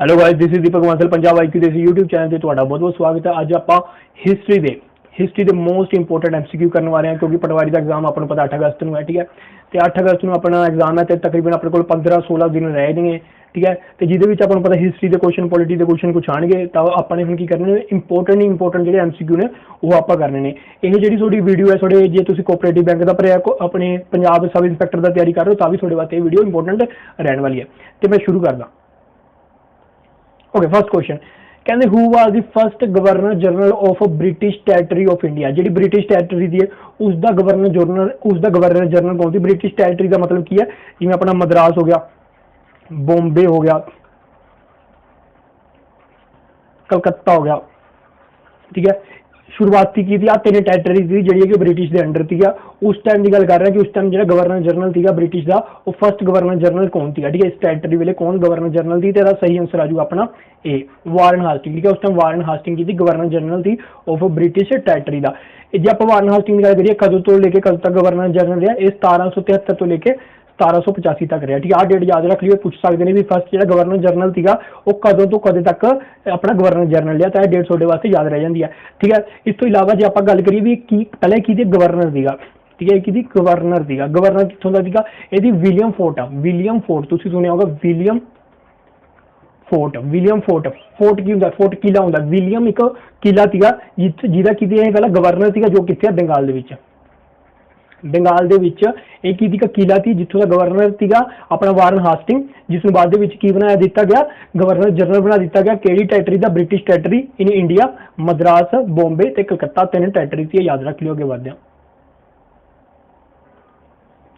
Hello guys, this is Deepak Bansal Punjab IQ देसी YouTube channel से ਤੁਹਾਡਾ ਬਹੁਤ-ਬਹੁਤ ਸਵਾਗਤ ਹੈ। ਅੱਜ ਆਪਾਂ ਹਿਸਟਰੀ ਦੇ ਮੋਸਟ ਇੰਪੋਰਟੈਂਟ ਐਮਸੀਕਿਊ ਕਰਨ ਵਾਲੇ ਹਾਂ ਕਿਉਂਕਿ ਪਟਵਾਰੀ ਦਾ ਐਗਜ਼ਾਮ ਆਪਾਂ ਨੂੰ ਪਤਾ 8 ਅਗਸਤ ਨੂੰ ਹੈ। ਠੀਕ ਹੈ, ਤੇ 8 ਅਗਸਤ ਨੂੰ ਆਪਣਾ ਐਗਜ਼ਾਮ ਹੈ ਤੇ ਤਕਰੀਬਨ ਆਪਣੇ ਕੋਲ 15-16 ਦਿਨ ਰਹਿ ਜਾਣਗੇ। ਠੀਕ ਹੈ, ਤੇ ਜਿਹਦੇ ਵਿੱਚ ਆਪਾਂ ਨੂੰ ਪਤਾ ਹਿਸਟਰੀ ਦੇ ਕੁਐਸਚਨ, ਪੋਲਿਟੀ ਦੇ ਕੁਐਸਚਨ ਕੁਛ ਆਣਗੇ ਤਾਂ ਆਪਾਂ ਨੇ ਹੁਣ ਕੀ ਕਰਨੇ ਨੇ, ਇੰਪੋਰਟੈਂਟ ਜਿਹੜੇ ਐਮਸੀਕਿਊ ਨੇ ਉਹ ਆਪਾਂ ਕਰਨੇ ਨੇ। ਇਹ ਜਿਹੜੀ ਤੁਹਾਡੀ ਵੀਡੀਓ ਹੈ, ਤੁਹਾਡੇ ਜੇ ਤੁਸੀਂ ਕੋਆਪਰੇਟਿਵ ਬੈਂਕ ਦਾ ਭਰਿਆ, ਆਪਣੇ ਪੰਜਾਬ ਸਬ ਇੰਸਪੈਕਟਰ ਦਾ ਤਿਆਰੀ ਕਰ ਰਹੇ ਹੋ ਤਾਂ ਵੀ ਤੁਹਾਡੇ ਵਾਸਤੇ ਇਹ ਵੀਡੀਓ ਇੰਪੋਰਟੈਂਟ ਰਹਿਣ ਵਾਲੀ ਹੈ। ਤੇ ਮੈਂ ਸ਼ੁਰੂ ਕਰਦਾ। ओके, फर्स्ट क्वेश्चन कहते who was the first governor general of British territory of India. जी ब्रिटिश टेरिटरी दी है उसका गवर्नर जनरल कौन सी? ब्रिटिश टेरिटरी का मतलब की है, जिवें अपना मद्रास हो गया, बॉम्बे हो गया, कलकत्ता हो गया। ठीक है, शुरुआती की थी आ तीन टैरिटरी थी जी ब्रिटिश के अंडर थी। उस टाइम की गल कर रहे हैं कि उस टाइम जो गवर्नर जनरल थी ब्रिटिश का, वो फर्स्ट गवर्नर जनरल कौन थी? ठीक है, इस टैरिटरी वेले कौन गवर्नर जनरल थी? तेरा सही आंसर आजू अपना ए, वारन हास्टिंग। ठीक है, उस टाइम वारन हास्टिंग की थी गवर्नर जनरल थी ऑफ ब्रिटिश टैरिटरी का। जो आप वारन हास्टिंग की गल करिए कदों तो लेके कदों तक गवर्नर जनरल रहा, ये 1773 तो लेके 1785 तक रहा। ठीक है, आ डेट याद रख लियो, पूछ सकते हैं भी फर्स्ट जो गवर्नर जनरल था वो कदों तो कदे तक अपना गवर्नर जनरल लिया, तो यह डेट थोड़े वास्ते याद रह जाती है। ठीक है, इस तो इलावा जो आप गल करिए भी की पहले की गवर्नर था। ठीक है, कि गवर्नर था, गवर्नर कितों का? यदि विलियम फोर्ट, विलियम फोर्ट तुसीं सुनिया होगा, William fort. William fort, fort की होंदा? फोर्ट किला होंदा। विलियम एक किला था जिहदा कि पहला गवर्नर था जो कित्थे बंगाल दे विच, बंगाल दे विच एक किला थी जिथों का गवर्नर था अपना वारन हास्टिंग, जिसनूं बाद दे विच की बनाया दिता गया, गवर्नर जनरल बना दिता गया। केड़ी टैरिटरी दा? British territory in India, Madras, Bombay ते कलकत्ता, तीन टैरिटरी थी। याद रख लियो, अगे बढ़दे हां।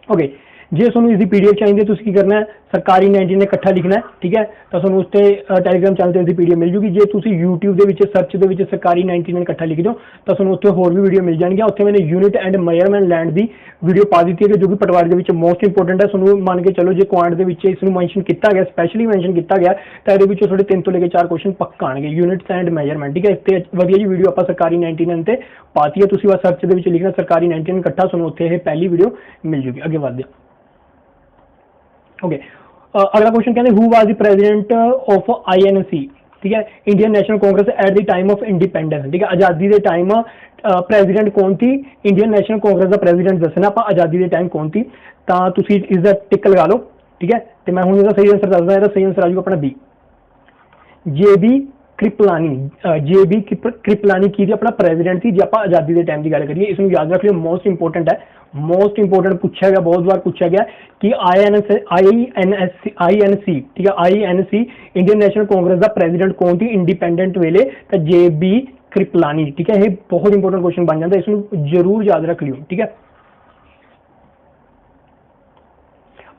ओके, जे तुहानूं इसकी पीडीएफ चाहिए तो की करना है, सरकारी 19 ने इकट्ठा लिखना है। ठीक है, तो तुहानूं उस टैलीग्राम चैनल पर इसकी पीडीएफ मिल जूगी। जे तुसीं यूट्यूब के सर्च के सरकारी 19 ने इकट्ठा लिख दो तो तुहानूं उत्थे होर भी वीडियो मिल जाएगी। उत्थे मैंने यूनिट एंड मेजरमेंट लैंड की वीडियो पा दी है जो कि पटवारी के मोस्ट इंपोर्टेंट है। तुहानूं मान के चलो जे क्वांट के इसनूं मैंशन किया गया, स्पैशली मैंशन किया गया, तो ये थोड़े 3 तो लेकर 4 क्वेश्चन पक्का आएंगे, यूनिट्स एंड मेजरमेंट। ठीक है, इस वधिया जी वीडियो आप सरकारी 19 ते पाती है, तुसीं बस सर्च के लिखना सरकारी 19 इकट्ठा, तुहानूं उत्थे पहली वीडियो मिल जूगी। अगे बढ़दे हां। ओके, अगला क्वेश्चन कहते who was the president of INC? ठीक है, Indian national Congress at the time of independence. ठीक है, आजादी के टाइम प्रेजिडेंट कौन थी? इंडियन नेशनल कांग्रेस का प्रेजिडेंट दसना आप आजादी के टाइम कौन थी, तो तुसीं इसका टिक लगा लो। ठीक है, तो मैं हुण इसका सही आंसर दसदा, इसका सही आंसर आ जाऊगा अपना बी, JB कृपलानी। JB कृपलानी की अपना प्रेजिडेंट थी जो आप आजादी के टाइम की गल करिए। इसमें याद रख लियो, मोस्ट इंपोर्टेंट है, मोस्ट इंपोर्टेंट पूछा गया, बहुत बार पूछा गया कि INC, ठीक है, INC इंडियन नेशनल कांग्रेस का प्रेजिडेंट कौन थी इंडिपेंडेंट वेले? तो JB कृपलानी। ठीक है, ये बहुत इंपोर्टेंट क्वेश्चन बन जाता है, इसमें जरूर याद रख लियो। ठीक है,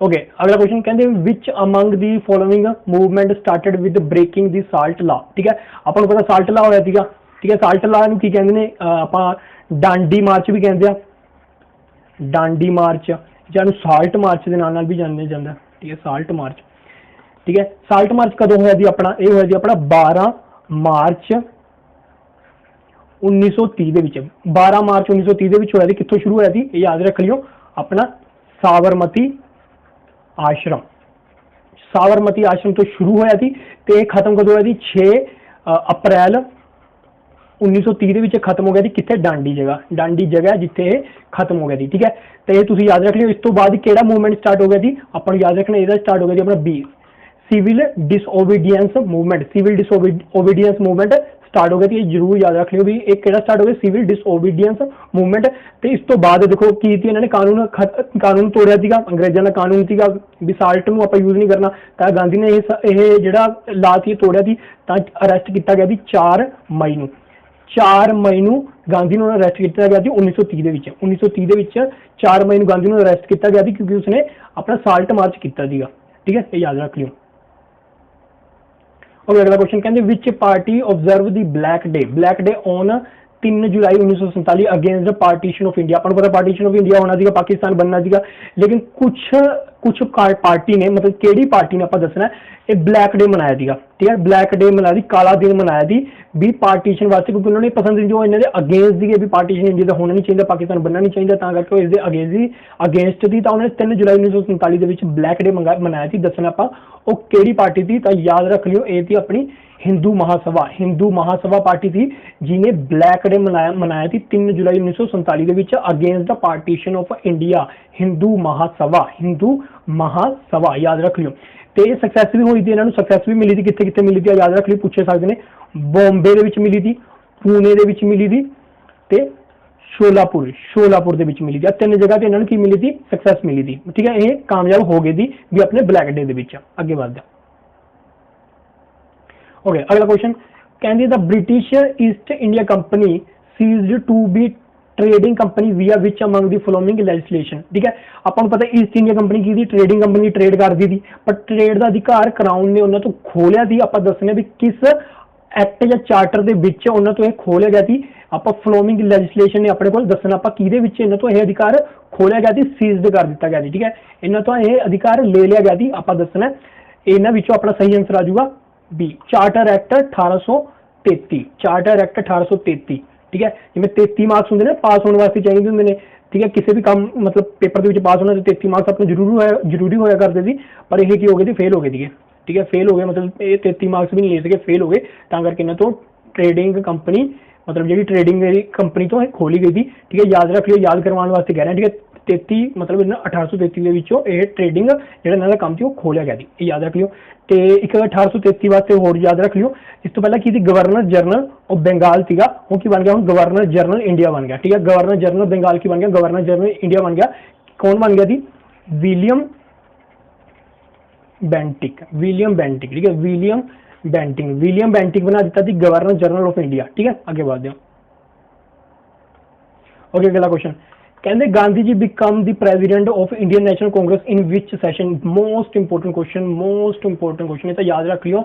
ओके, अगला क्वेश्चन कहते हैं which among the following movement started with breaking the salt law? ठीक है, आपको पता साल्ट लॉ होया सीगा। ठीक है, साल्ट लॉ नूं की कहंदे ने आपां डांडी मार्च भी कहंदे आ, डांडी मार्च जां साल्ट मार्च के नाम भी जानिया जाता है। ठीक है, साल्ट मार्च। ठीक है, साल्ट मार्च कदों होया सी अपना? ये होया सी अपना 12 मार्च 1930 दे विच। 12 मार्च 1930 दे विच होया सी। कित्थों शुरू होया सी? ये याद रख लियो, अपना साबरमती आश्रम, साबरमती आश्रम तो शुरू होया थी ते खत्म कदों होया थी? 6 अप्रैल 1930 के खत्म हो गया थी। कितने? डांडी जगह, डांडी जगह जिथे खत्म हो गया थी। ठीक है, तो ये तुसीं याद रख लियो। इस तो बाद केड़ा मूवमेंट स्टार्ट हो गया थी? अपन याद रखना, इसका स्टार्ट हो गया थी अपना बी, civil disobedience movement. Civil disobedience movement start हो गया थी, जरूर याद रख लियो भी एक केड़ा स्टार्ट हो गया, सिविल डिसओबीडियंस मूवमेंट। तो इस तो बाद देखो की थी, इन्होंने कानून तोड़िया सीगा, अंग्रेजों का कानून सीगा भी साल्ट नूं आपां यूज नहीं करना, तो गांधी ने यह जिहड़ा ला सी तोड़िया सी, तो अरेस्ट किया गया 4 मई नूं। 4 मई नूं गांधी नूं अरेस्ट किया गया 1930 के 1930 4 मई नूं गांधी नूं अरेस्ट किया गया क्योंकि उसने अपना साल्ट मार्च किया सीगा। ठीक है, ये याद रख लियो। और अगला क्वेश्चन कहते which party observe the black day? Black day on 3 July 1947 against the partition of India. अपन पता पार्टीशन ऑफ इंडिया होना सीगा, पाकिस्तान बनना सीगा, लेकिन कुछ पार्टी ने, मतलब केड़ी पार्टी ने, आप दसना ये ब्लैक डे मनाया सीगा, ठीक है, ब्लैक डे मनाया, काला दिन मनाया सी भी पार्टीशन वास्ते, क्योंकि उन्होंने पसंद जो इन्होंने अगेंस्ट दी भी पार्टीशन इंडिया का होना नहीं चाहिए, पाकिस्तान बनना नहीं चाहिए, तां करके इसके अगेंस्ट थी, तो उन्होंने 3 जुलाई 1947 के ब्लैक डे मनाया सी। दसना आप वो केड़ी पार्टी थी, तो याद रख लियो ये थी अपनी हिंदू महासभा पार्टी थी जिन्हें ब्लैक डे मनाया थी 3 July 1947 against the partition of India. Hindu Mahasabha याद रख लियो। तो ये सक्सैस भी हुई थी, इन्होंने सक्सैस भी मिली थी, कितने कितने मिली थी याद रख लियो, पूछे सकते हैं। बॉम्बे दे विच मिली थी, पुणे दे विच मिली थी, ते शोलापुर दे विच मिली थी। 3 जगह पे इन्होंने की मिली थी, सक्सैस मिली थी, ठीक है, ये कामयाब हो गई थी भी अपने ब्लैक डे दे विच। अगे बढ़ जा। ओके, अगला क्वेश्चन कहते the British East India company ceased to be trading company via which among the following legislation. ठीक है, अपन पता ईस्ट इंडिया कंपनी की थी, ट्रेडिंग कंपनी ट्रेड करती थी, पर ट्रेड का अधिकार क्राउन ने उन्होंने तो खोलिया थी। आप दसने भी किस एक्ट या चार्टर के विच उन्होंने तो यह खोलिया गया थी। आप फॉलोइंग लेजिस्लेशन ने अपने को दसना आप कि इन्होंने तो यह अधिकार खोलिया गया थी, सीज्ड कर दिता गया थी। ठीक है, इन्होंने तो यह अधिकार ले लिया गया थी। आप दसना इन्होंने अपना सही आंसर आ जाऊगा B, charter act 1833, charter act 1833। ठीक है, जिम्मे 33 मार्क्स होंगे ना पास होने वास्ते चाहिए होंगे ने। ठीक है, किसी भी काम मतलब पेपर के पास होना तो 33 मार्क्स अपने जरूरी होया करते थे, पर यह की हो गई थी, फेल हो गई थी। ठीक है, फेल हो गए, मतलब ये 33 मार्क्स भी नहीं ले सके, फेल हो गए, करके इन्होंने तो ट्रेडिंग कंपनी मतलब जी ट्रेडिंग कंपनी तो खोली गई थी। ठीक है, याद रख लियो, याद करवाने वास्ते कह रहे हैं। ठीक है, 33 मतलब इन्हें 1833 के ट्रेडिंग जो काम थी वो खोलिया गया थी, याद रख लियो। तो एक 1833 वास्ते होर याद रख लियो, इस तो पहले की थी गवर्नर जनरल ऑफ बंगाल थी, वो की बन गया हम गवर्नर जनरल इंडिया बन गया। ठीक है, गवर्नर जनरल बंगाल की बन गया गवर्नर जनरल इंडिया बन गया। कौन बन गया थी? William Bentinck. ठीक है, विलियम बेंटिक बना दिता थी गवर्नर जनरल ऑफ इंडिया। ठीक है, आगे बढ़ जाओ। ओके, अगला क्वेश्चन कहते Gandhi ji become the president of Indian national congress in which session. Most important question ये तो याद रख लियो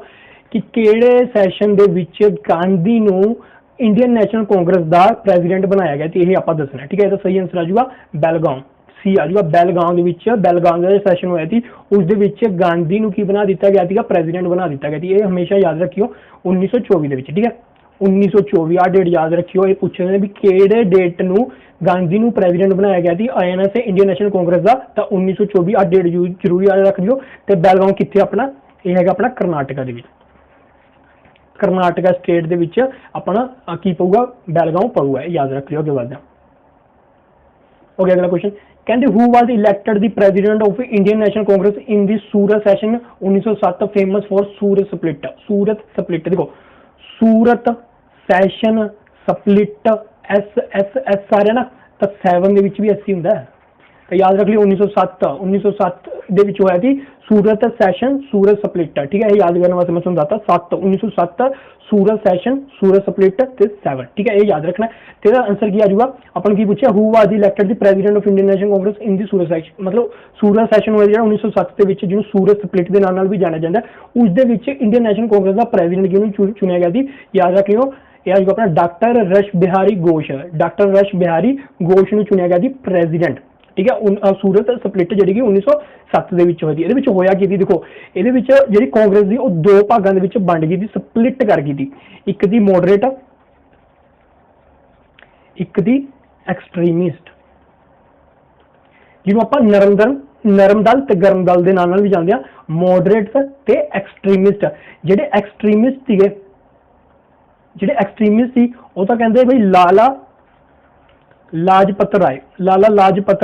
कि केड़े सैशन दे विच गांधी नू इंडियन नेशनल कांग्रेस दा प्रेसिडेंट बनाया गया थी, ये आप दसना। ठीक है, तो सही आंसर आ जाऊगा बेलगांव, सी आ जाऊगा बेलगांव दे विच। बेलगांव का सैशन होया थी उस दे विच गांधी नू की बना दिता गया था, प्रेसिडेंट बना दिता गया था। ये हमेशा याद रखियो 1924 दे विच। ठीक है, 1924 आ डेट याद रखियो। ये पूछे भी केड़े डेट नू गांधी नू प्रेसिडेंट बनाया गया थी आईएनएस इंडियन नेशनल कांग्रेस का, तो 1924 आ डेट जरूर याद रख लियो। तो बेलगांव कितने अपना, यह है अपना कर्नाटका दे विच, कर्नाटका स्टेट दे विच अपना की पऊगा बेलगांव पऊगा, याद रख लियो। अगे बढ़ जा। ओके, अगला क्वेश्चन कहते who was elected the president of Indian national congress in the Surat session 1907 famous for Surat split. देखो सूरत सैशन स्प्लिट एस आ रहा ना, तो 7 दे विच भी एस ही हुंदा है, तो याद रख लियो 1907 दे विच होया थी सूरत सैशन सूरत स्प्लिट। ठीक है, ये याद करने वास्ते मैं समझाता 1907 सूरत सैशन सूरत स्प्लिट ते 7। ठीक है, ये याद रखना। तेरा आंसर की आ जाऊगा अपन की पूछा who was elected the president of Indian national congress in the Surat session, मतलब सूरत सैशन होया जेड़ा 1907 दे विच जिन्होंने सूरत स्प्लिट के नाम नाल भी जाना जाता है, उस दे विच इंडियन नेशनल कांग्रेस का प्रेसिडेंट किहनूं चुनिया गया थी, याद रख लियो। यह अपना डॉक्टर रश बिहारी घोष नूं चुनिया गया थी प्रेसिडेंट। ठीक है, सूरत स्प्लिट जी 1907 के हुई थी। ये होया की थी, देखो ये जी कांग्रेस थी वो 2 भागों के बंट गई थी, स्प्लिट कर गई थी। एक थी मॉडरेट, एक थी एक्सट्रीमिस्ट, जिन्होंने आप नरम दल ते गर्म दल के नाम भी जानते हैं। मॉडरेट ते एक्सट्रीमिस्ट, जेडे एक्सट्रीमिस्ट थी वो तो कहते भाई लाला लाजपत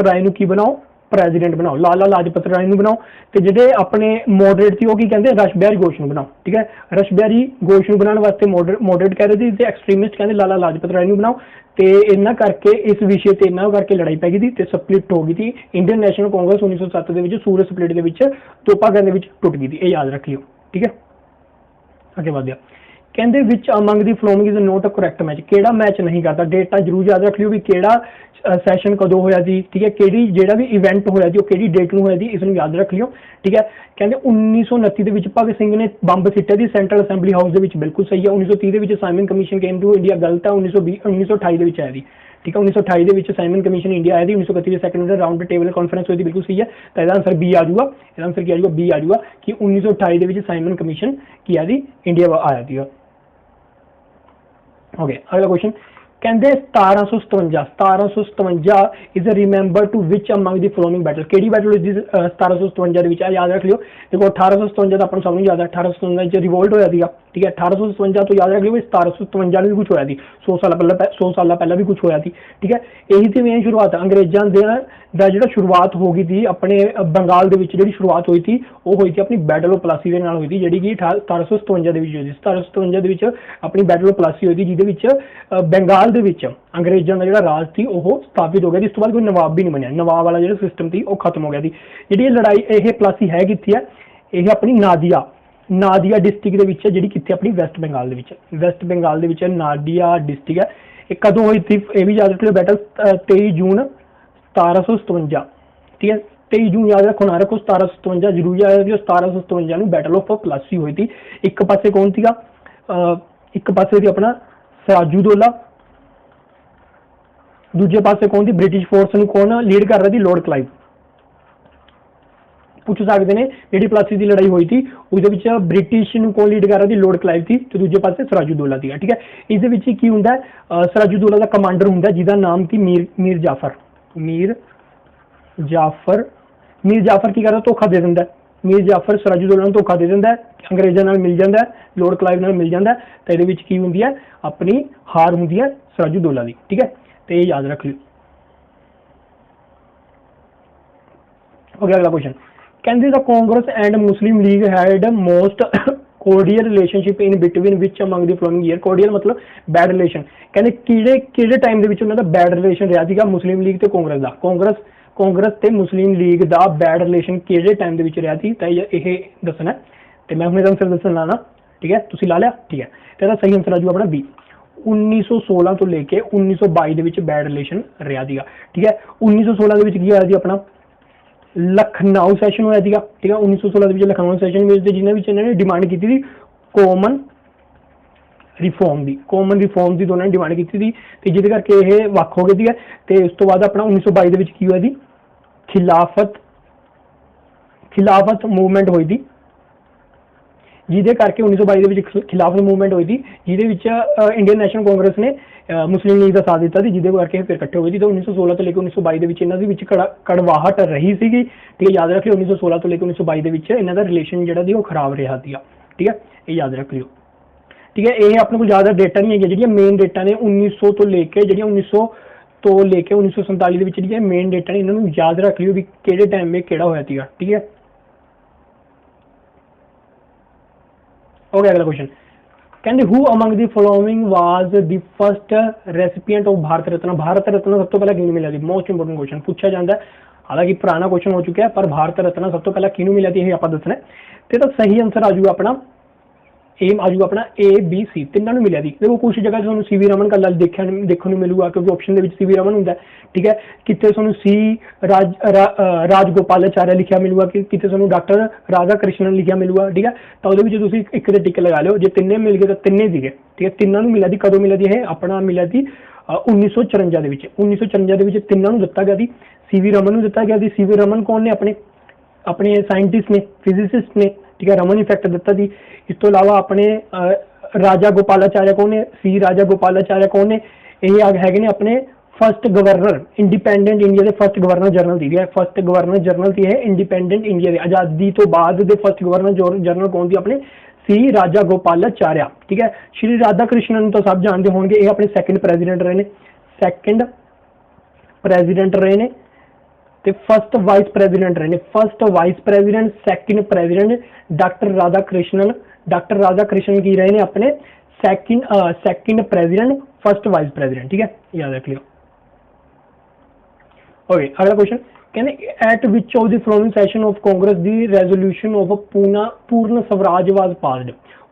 राय नूं की बनाओ प्रेसिडेंट बनाओ, लाला लाजपत राय नूं बनाओ। ते जेडे अपने मॉडरेट थी वो की कहते रश बिहारी घोष नूं बनाओ। ठीक है, रश बिहारी घोष नूं बनाने वास्ते मॉडरेट कह रहे थे, ते एक्सट्रीमिस्ट कहते लाला लाजपत राय नूं बनाओ। ते इन्ना करके इस विषय ते इन्ना करके लड़ाई पै गई थी ते स्प्लिट हो गई थी। इंडियन नेशनल कांग्रेस 1907 दे विच सूरत स्प्लिट दे विच 2 भागों दे विच टुट गई थी, ये याद रखियो। ठीक है, आगे बढ़ गया। ਕਹਿੰਦੇ which among the following is not a correct match, ਕਿਹੜਾ ਮੈਚ ਨਹੀਂ ਕਰਦਾ। ਡੇਟਾ ਜ਼ਰੂਰ ਯਾਦ ਰੱਖ ਲਿਓ ਵੀ ਕਿਹੜਾ ਸੈਸ਼ਨ ਕਦੋਂ ਹੋਇਆ ਸੀ, ਠੀਕ ਹੈ, ਕਿਹੜੀ ਜਿਹੜਾ ਵੀ ਇਵੈਂਟ ਹੋਇਆ ਸੀ ਉਹ ਕਿਹੜੀ ਡੇਟ ਨੂੰ ਹੋਇਆ ਸੀ, ਇਸ ਨੂੰ ਯਾਦ ਰੱਖ ਲਿਓ, ਠੀਕ ਹੈ। ਕਹਿੰਦੇ 1929 ਦੇ ਵਿੱਚ ਭਗਤ ਸਿੰਘ ਨੇ ਬੰਬ ਸਿੱਟਿਆ ਸੀ ਸੈਂਟਰਲ ਅਸੈਂਬਲੀ ਹਾਊਸ ਦੇ ਵਿੱਚ, ਬਿਲਕੁਲ ਸਹੀ ਹੈ। 1930 ਦੇ ਵਿੱਚ Simon commission came to India, ਗਲਤ ਹੈ। 1928 ਦੇ ਵਿੱਚ ਆਇਆ ਸੀ, ਠੀਕ ਹੈ। 1928 ਦੇ ਵਿੱਚ ਸਾਈਮਨ ਕਮਿਸ਼ਨ ਇੰਡੀਆ ਆਇਆ ਸੀ। 1931 ਦੇ ਸੈਕੰਡ ਰਾਉਂਡ ਟੇਬਲ ਕਾਨਫਰੰਸ ਹੋਈ ਸੀ, ਬਿਲਕੁਲ ਸਹੀ ਹੈ। ਤਾਂ ਇਹਦਾ ਆਂਸਰ ਬੀ ਆ ਜਾਊਗਾ, ਇਹਦਾ ਆਂਸਰ ਕੀ ਆ ਜਾਊਗਾ, ਬੀ ਆ ਜਾਊਗਾ ਕਿ 1928 ਦੇ ਵਿੱਚ ਸਾਈਮਨ ਕਮਿਸ਼ਨ ਕੀ ਆਇਆ ਸੀ, ਇੰਡੀਆ ਆਇਆ ਸੀ। ओके अगला क्वेश्चन कहते 1757 is remember to which among the following battle, केड़ी बैटल हुई 1757 याद रख लियो। देखो 1857 तो अपन सब याद है, 1857 रिवोल्ट होया था, ठीक है। 1857 तो याद रख लियो 1757 भी कुछ होया थी, 100 साल पहले भी कुछ होया थी, ठीक है। यही थी मेन शुरुआत अंग्रेजों का जो शुरुआत हो गई थी अपने बंगाल के जी शुरुआत हुई थी वो हुई थी अपनी बैटल ऑफ प्लासी के नाल हुई थी, जी कि 1757 हुई थी। 1757 अपनी बैटल ऑफ प्लासी हुई थी जिहदे बंगाल ਦੇ ਵਿੱਚ अंग्रेजों का जो राज थी वो स्थापित हो गया। इस तो बाद कोई नवाब भी नहीं बनया, नवाब वाला जो सिस्टम थी वो खत्म हो गया थी। जी लड़ाई ये प्लासी है कितनी है, ये अपनी नादिया डिस्ट्रिक्ट के विच जी कितने अपनी वैस्ट बंगाल के, वैस्ट बंगाल के नादिया डिस्ट्रिक्ट है। एक कदों हुई थी ये भी याद रख लो बैटल 23 जून 1757, ठीक है। 23 जून याद रखो ना रखो, 1757 जरूर याद रखियो। 1757 बैटल ऑफ प्लासी हुई थी। एक पासे कौन थी, एक पासे थी अपना सिराजुद्दौला, दूजे पासे कौन थी ब्रिटिश फोर्स ਨੂੰ कौन लीड कर रहा थी, लॉर्ड क्लाइव। पूछ सकते हैं जी प्लासी की लड़ाई हुई थी उस ब्रिटिश कौन लीड कर रहा थी, लॉर्ड क्लाइव थी, तो दूजे पासे सिराजुद्दौला थी, ठीक है। इस की होंगे सिराजुद्दौला का कमांडर होंगे जिसका नाम थी मीर जाफर की करता धोखा दे दिंदा, मीर जाफर सिराजुद्दौला धोखा दे दिंदा, अंग्रेजों नाल मिल जाता है, लॉर्ड क्लाइव नाल मिल जाता है, तो ये की होंगी है अपनी हार होंगी है सिराजुद्दौला की, ठीक है। तो ये याद रख लियो। ओके अगला क्वेश्चन कहते the Congress and Muslim league had most cordial relationship in between which among the following year, cordial मतलब बैड रिलेशन, कहते किहड़े टाइम दे विच उन्हां दा बैड रिलेशन रहा सीगा मुस्लिम लीग ते कांग्रेस दा, कांग्रेस ते मुस्लिम लीग दा बैड रिलेशन किहड़े टाइम दे विच रहा सी, तां यह दसना ते मैं हुणे आंसर दसन लाना, ठीक है। तुसीं ला लिया, ठीक है। तो इसदा सही आंसर आ जाऊगा अपना बी, 1916 तो लेके 1922 के बैड रिलेशन रहा था, ठीक है। 1916 के होया सी अपना लखनऊ सैशन होया था, ठीक है। 1916 के लखनऊ सैशन में जिन्होंने डिमांड की थी कॉमन रिफॉर्म की दोनों ने डिमांड की थी, जिस करके ये वक् हो गए थे। तो उस तो बाद अपना 1922 की होया थी खिलाफत मूवमेंट हुई थी, जिदे करके 1922 खिलाफत मूवमेंट हुई थी, जिदे इंडियन नैशनल कांग्रेस ने मुस्लिम लीग का साथ दिता, जिदे करके फिर इकट्ठे हुए थे। तो 1916 तो लेकर 1922 इन्हों कड़वाहट रही सी, ठीक है। याद रख लियो 1916 तो लेकर 1922 इन्हों का रिलेशन जो खराब रहा था, ठीक है, ये याद रख लियो, ठीक है। ये अपने को ज़्यादा डेटा नहीं है, जी मेन डेटा ने 1900 तो लेके जी 1900 तो लेके 1947 के मेन डेटा ने इन्होंने याद रख लियो भी किहड़े टाइम में किहड़ा होया था, ठीक है। ओके अगला क्वेश्चन कहते who among the following was the first recipient of Bharat Ratna, Bharat Ratna सब तो पहला किन्नू मिला थी, मोस्ट इंपोर्टेंट क्वेश्चन पूछा जाता है, हालांकि पुराना क्वेश्चन हो चुका है, पर भारत रत्न सब तो पहला किन्नू मिला थी, आप दसना है। तो सही आंसर आ जाऊगा अपना एम आ जाऊगा अपना ए बी सी, तीनों मिला थी। देखो कुछ जगह तुहानू सीवी रमन का देखने मिलूगा क्योंकि ऑप्शन के सीवी रमन होंगे, ठीक है। कितने तुहानू सी राजगोपालाचार्य लिखा मिलूगा, कि कितने तुहानू डॉक्टर राधा कृष्णन लिखा मिलूगा, ठीक है। तो वो एक टिक लगा लो, जो तिन्ने मिल गए तो तिन्ने थे, ठीक है। तीनों मिला थी, कदों मिला थी, है अपना मिला थी 1954 1954 तीनों दिता गया थी। सीवी रमन दिता गया थी। सीवी रमन कौन ने अपने साइंटिस्ट ने, फिजिसिस्ट ने, ठीक है, रमन इफेक्ट दिता थी। इस तो अलावा अपने राजा गोपालाचार्य कौन ने, सी राजा गोपालाचार्य कौन ने, ये है ने अपने फर्स्ट गवर्नर इंडिपेंडेंट इंडिया के फर्स्ट गवर्नर जनरल थी, फर्स्ट गवर्नर जनरल थी है इंडिपेंडेंट इंडिया के आज़ादी तो बाद के फर्स्ट गवर्नर जनरल कौन थी अपने सी राजा गोपालाचार्य, ठीक है। श्री राधा कृष्णन तो सब जानते होंगे, ये अपने सैकेंड प्रेजिडेंट रहे ने, ते फर्स्ट वाइस प्रेजिडेंट रहे, first vice president, second president doctor Radha Krishnan की रहे ने अपने second president, first vice president, ठीक है, याद रख लियो। ओके अगला क्वेश्चन कहते eight which of the following session of Congress the resolution of पूर्ण स्वराज वाज पास्ड,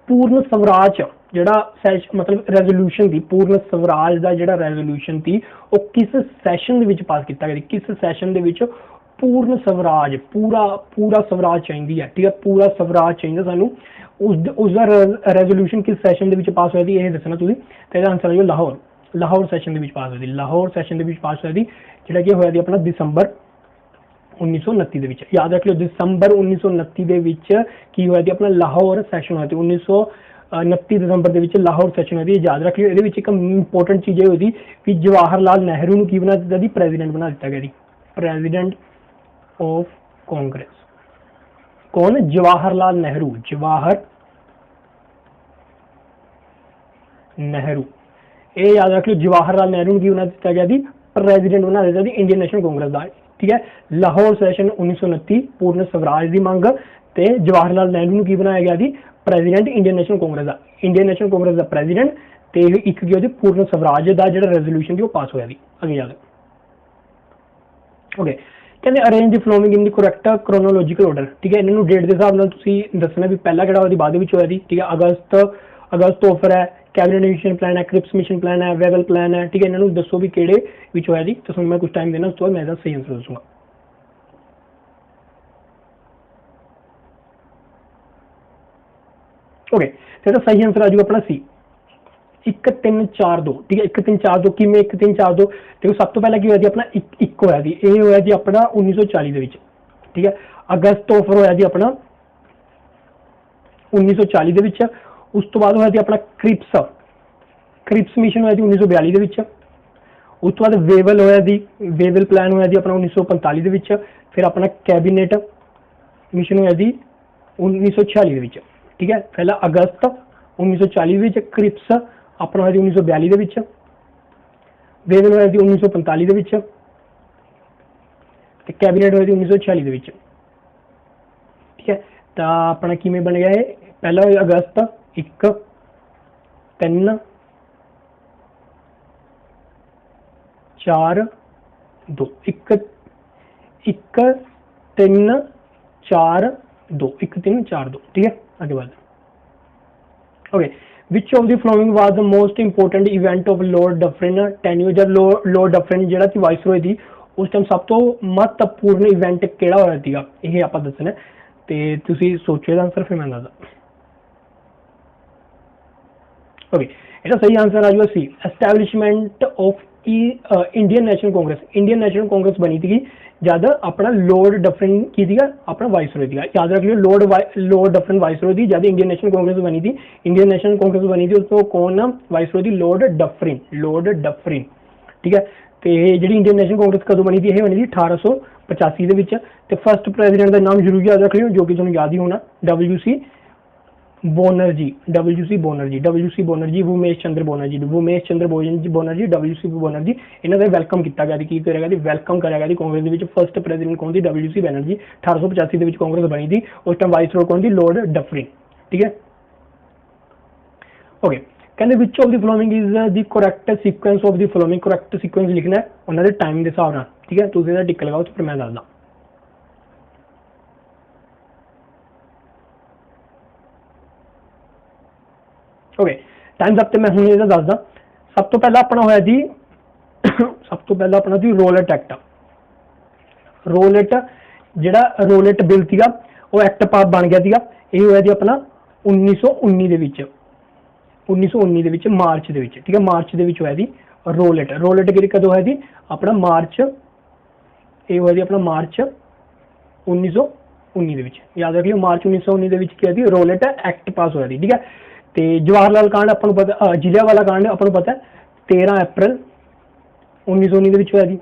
पूर्ण स्वराज ਜਿਹੜਾ ਮਤਲਬ ਰੈਜ਼ੋਲੂਸ਼ਨ ਦੀ ਪੂਰਨ ਸਵਰਾਜ ਦਾ ਜਿਹੜਾ ਰੈਜ਼ੋਲੂਸ਼ਨ ਸੀ ਉਹ ਕਿਸ ਸੈਸ਼ਨ ਦੇ ਵਿੱਚ ਪਾਸ ਕੀਤਾ ਗਿਆ, ਕਿਸ ਸੈਸ਼ਨ ਦੇ ਵਿੱਚ ਪੂਰਨ ਸਵਰਾਜ ਪੂਰਾ ਸਵਰਾਜ ਚਾਹੀਦੀ ਹੈ, ਠੀਕ ਹੈ, ਪੂਰਾ ਸਵਰਾਜ ਚਾਹੀਦਾ ਸਾਨੂੰ, ਉਸਦਾ ਰੈਜ਼ੋਲੂਸ਼ਨ ਕਿਸ ਸੈਸ਼ਨ ਦੇ ਵਿੱਚ ਪਾਸ ਹੋਇਆ ਸੀ ਇਹ ਦੱਸਣਾ ਤੁਸੀਂ। ਤੇ ਇਹਦਾ ਆਨਸਰ ਹੈ ਲਾਹੌਰ ਸੈਸ਼ਨ ਦੇ ਵਿੱਚ ਪਾਸ ਹੋਇਆ ਸੀ, ਲਾਹੌਰ ਸੈਸ਼ਨ ਦੇ ਵਿੱਚ ਪਾਸ ਹੋਇਆ ਸੀ, ਜਿਹੜਾ ਕਿ ਹੋਇਆ ਸੀ ਆਪਣਾ ਦਸੰਬਰ 1929 ਦੇ ਵਿੱਚ। ਯਾਦ ਰੱਖ ਲਿਓ ਦਸੰਬਰ 1929 ਦੇ ਵਿੱਚ ਕੀ ਹੋਇਆ ਸੀ ਆਪਣਾ ਲਾਹੌਰ ਸੈਸ਼ਨ ਹੋਇਆ ਸੀ, 1929 ਦਸੰਬਰ ਦੇ ਵਿੱਚ ਲਾਹੌਰ ਸੈਸ਼ਨ ਹੋਇਆ ਸੀ, ਯਾਦ ਰੱਖ ਲਿਓ। ਇਹਦੇ ਵਿੱਚ ਇੱਕ ਇੰਪੋਰਟੈਂਟ ਚੀਜ਼ ਇਹ ਹੋਈ ਸੀ ਕਿ ਜਵਾਹਰ ਲਾਲ ਨਹਿਰੂ ਨੂੰ ਕੀ ਬਣਾ ਦਿੱਤਾ ਸੀ, ਪ੍ਰੈਜ਼ੀਡੈਂਟ ਬਣਾ ਦਿੱਤਾ ਗਿਆ ਸੀ, ਪ੍ਰੈਜ਼ੀਡੈਂਟ ਆਫ ਕਾਂਗਰਸ। कौन? जवाहरलाल नेहरू, जवाहर नेहरू। ये याद रख लो जवाहरलाल नेहरू की बना दिता गया थी प्रेजिडेंट बना दिता थी इंडियन नेशनल कांग्रेस का, ठीक है। लाहौर सैशन 1929 पूर्ण स्वराज की मंग ते जवाहरलाल नेहरू की बनाया गया थी प्रेजिडेंट इंडियन नेशनल कांग्रेस का, इंडियन नेशनल कांग्रेस का प्रेजिडेंट ते एक की होती पूर्ण स्वराज का जो रेजोल्यूशन थी वो पास होया थी। अगे याद ओके कहते arrange the following in the correct chronological order, ठीक है। इन्होंने डेट के हिसाब से दसना भी पहला किहड़ा होया बाद विच होया सी, ठीक है। अगस्त ऑफर है, कैबिनेट मिशन प्लान है, क्रिप्स मिशन प्लान है, वेगल प्लान है, ठीक है। इन्होंने दसो भी किहड़े विच होया सी, तो मैं कुछ टाइम देना उस तो बाद मैं इसदा सही आंसर दसूंगा। ओके तो सही आंसर आ जाऊगा अपना सी 1342, ठीक है। 1342 कि 1342 देखो सब तो पहला की होया सी अपना एक होया सी, ये होया सी अपना 1940 दे विच, ठीक है। अगस्त ऑफर होया सी अपना 1940 दे विच, उस तो बाद होया सी अपना क्रिप्स मिशन होया सी 1942 दे विच, उस तो बाद वेवल होया सी, वेवल प्लान होया सी अपना 1945 दे विच, फिर अपना कैबिनेट मिशन होया सी 1946 दे विच, ठीक है। पहला अगस्त 1940 विच, क्रिप्स अपना होया 1942 दे विच, वेवल होया 1945 दे विच, ते कैबिनेट होया 1946 दे विच, ठीक है। तो अपना किवें बन गया है, पहला होया अगस्त 1 3 4 2 1 3 4 2 1 3 4 2, ठीक है। आगे बढ़ okay which of the flowing was the most important event of Lord Dufferin tenure, जब लॉर्ड डफरिन जिहड़ा सी वाइसरॉय दी उस टाइम सब तो महत्वपूर्ण इवेंट किहड़ा होया सीगा, यह आपां दसना ते तुसीं सोचो इहदा आंसर फिर मैं दसदा। ओके इसका सही आंसर आ जाएगा C establishment of Indian national congress. Indian national congress बनी थी जब अपना लॉर्ड डफरिन की थी अपना वाइसरॉय थी, याद रख लियो लॉर्ड डफरिन वाइसरॉय थी जब इंडियन नेशनल कांग्रेस बनी थी, इंडियन नेशनल कांग्रेस बनी थी उसको कौन वाइसरॉय थी, लॉर्ड डफरिन, ठीक है। तो जी इंडियन नेशनल कांग्रेस कदों बनी थी, यह बनी थी 1885 के। फर्स्ट प्रेजिडेंट का नाम जरूर याद रख लियो जो कि तुहानूं याद ही होना, WC बनर्जी, उमेश चंद्र बनर्जी, WC बनर्जी। इन्हों का वैलकम किया गया कि वैलकम कराया गया कांग्रेस के फर्स्ट प्रेजिडेंट कौन थी, WC बनर्जी। 1885 के कांग्रेस बनी थी, उस टाइम वाइसरॉय कौन थी, लॉर्ड डफरिन, ठीक है। ओके कहते which of the following is the correct sequence of the flowing, correct sequence लिखना है उन्होंने टाइम के हिसाब से, ठीक है। तुसीं इहदा टिक लगाओ तो फिर मैं दसदा। ओके टाइम सब मैं हूँ इहदा दसदा। सब तो पहला अपना होया जी सब तो पहला अपना जी रोलेट एक्ट, रोलेट जिहड़ा रोलेट बिल सीगा वो एक्ट पास बन गया सीगा, ये होया जी अपना 1919 दे विच, 1919 दे विच मार्च दे विच, ठीक है। मार्च दे विच होया जी रोलेट कि कदों होया जी अपना मार्च, ये होया जी अपना मार्च 1919 दे विच, याद रख लियो मार्च 1919 दे विच क्या जी रोलेट एक्ट पास होया जी, ठीक है। तो जवाहरलाल कांड अपन पता, जिलियांवाला कांड अपन पता 13 अप्रैल 1919 के होया जी,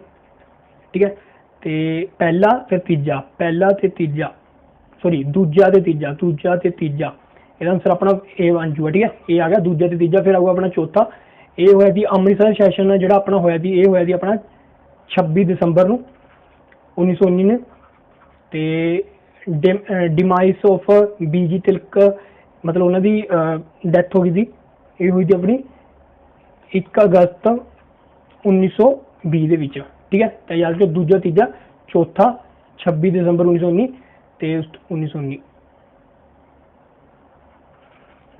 ठीक है। तो पहला फिर तीजा, पहला तो तीजा सॉरी दूजा तो तीजा इसका आंसर अपना ए बन जूगा, ठीक है। ये आ गया दूजा तो तीजा, फिर आऊगा अपना चौथा, ये होया जी अमृतसर सैशन जो अपना होया जी, ये होया जी अपना 26 दिसंबर 1919 तो डिमाइस ऑफ BG तिलक मतलब उन्होंने डैथ हो गई थी, ये हुई थी अपनी 1 अगस्त 1920 के विच, ठीक है। तो याद रखो दूजा तीजा चौथा 26 दिसंबर 1919 तो 1919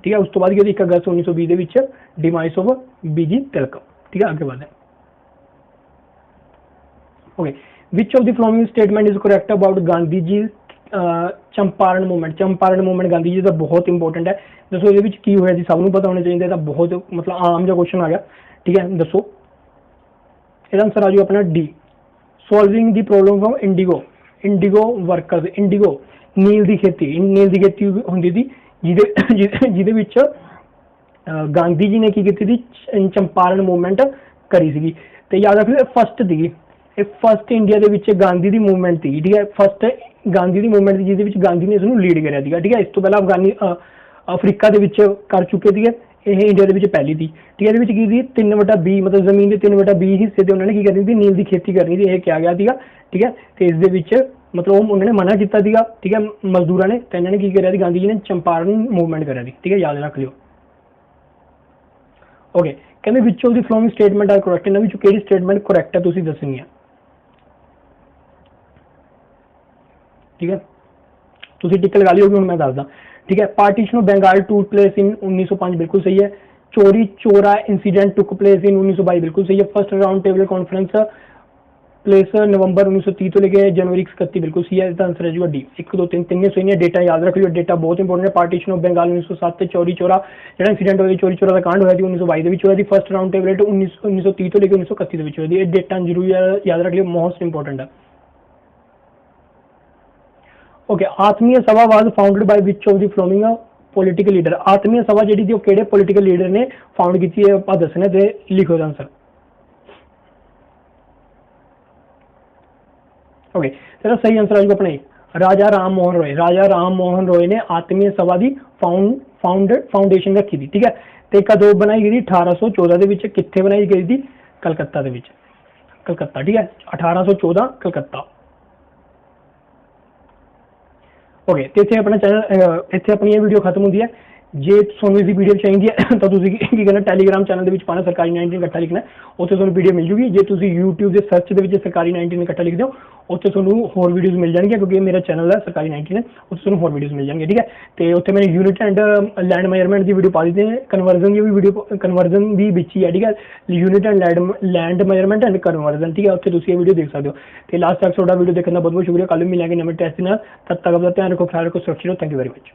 ठीक है। उस तो बाद 1 अगस्त 1920 ਦੇ ਵਿੱਚ डिमाइस ऑफ बीजी तिलक, ठीक है। आगे बढ़ते हैं। Okay, which of the following statement is correct about Gandhi ji Champaran movement. Champaran movement Gandhi ji का बहुत इंपॉर्टेंट है, दसो ये की होया जी, सबनों पता होना चाहिए, बहुत मतलब आम जो क्वेश्चन आ गया, ठीक है। दसो इसका आंसर आ जाओ अपना D, solving the problem from indigo, indigo workers, indigo नील की खेती, नील की खेती होंदी थी जिहदे विच गांधी जी ने की थी चंपारण मूवमेंट करी सी, तो याद रखियो फस्ट थी, फस्ट इंडिया के विच गांधी की मूवमेंट थी, ठीक है। फस्ट गांधी की मूवमेंट थी जिहदे विच गांधी ने इसनूं लीड करिया थी, ठीक है। इस तो पहले अफ्रीका के विच कर चुके थे, ये इंडिया के विच पहली थी, ठीक है। की थी 3/20 मतलब जमीन के 3/20 हिस्से से उन्होंने की करनी थी, नील की खेती करनी थी, यह किया गया था, ठीक है। तो इस मतलब उन्होंने मना किया, ठीक है, मजदूरों ने, तो इन्होंने की करा, गांधी जी ने चंपारण मूवमेंट करा थी, ठीक है, याद रख लियो। ओके, कहते which of the following statement are correct, इन्हां विचों किहड़ी स्टेटमेंट करेक्ट है तुसीं दसनी है, ठीक है। तुसीं टिक लगा लियोगे, हुण मैं दसदा, ठीक है। पार्टीशन ऑफ बंगाल टूक प्लेस इन 1905 बिल्कुल सही है। चोरी चोरा इंसीडेंट टुक प्लेस इन 1922 बिल्कुल सही है। First round table conference place November 1930 तो लेके जनवरी 31 बिल्कुल सही है। इसका आंसर है डी, 1 2 3 तीनों सही है। डेटा याद रख लियो, डेटा बहुत इंपॉर्टेंट है। पार्टीशन ऑफ बंगाल 1907 चोरी चोरा जो इंसीडेंट होया, चोरी चोरा का कांड होया 1922 होया। फर्स्ट राउंड टेबल 1930 तो लेके 1931 होया। डेटा जरूर याद रख लियो, मोस्ट इंपॉर्टेंट है। ओके, आत्मीय सभा was founded by which of the following political leader. आत्मीय सभा जी थी किहड़े पॉलिटिकल लीडर ने फाउंड की है, आप दसना ते लिखो आंसर। ओके, तेरा सही आंसर आ जाएगा अपने राजा राम मोहन रॉय। राजा राम मोहन रॉय ने आत्मीय सभा की फाउंडेशन रखी थी, ठीक है। तो कदों बनाई गई थी 1814 के, कित्थे बनाई गई थी, कलकत्ता के, कलकत्ता, ठीक है, 1814 कलकत्ता। ओके, तो इतने अपना चैनल, इतने अपनी वीडियो खत्म होती है। जे तुहानूं इस वीडियो चाहिए है तो तुसीं की करना, टैलीग्राम चैनल के पाना सरकारी 19 इकट्ठा लिखना, उत्थे तुहानूं वीडियो मिल जूगी। जे तुसीं यूट्यूब के सर्च के सरकारी 19 इकट्ठा लिखते हो, उत्थे तुहानूं होर वीडियोज़ मिल जाएंगे, क्योंकि मेरा चैनल है सरकारी 19 है, उत्थे तुहानूं होर वीडियोज़ मिल जाएंगे, ठीक है। तो उत्थे मैंने यूनिट एंड लैंड मेजरमेंट की वीडियो पा दी है, कन्वर्जन की भी वीडियो, कन्वर्जन भी बिच ही है, ठीक है। Unit and land measurement and conversion, ठीक है, उत्थे तुसीं वीडियो देख सकते हो। तो लास्ट तक थोड़ा वीडियो देखने का बहुत बहुत शुक्रिया। कल मिलेंगे नवे टेस्ट के नाल, तब तक अपना ध्यान रखो, ख्याल रखो, सुरक्षित रहो। Thank you very much.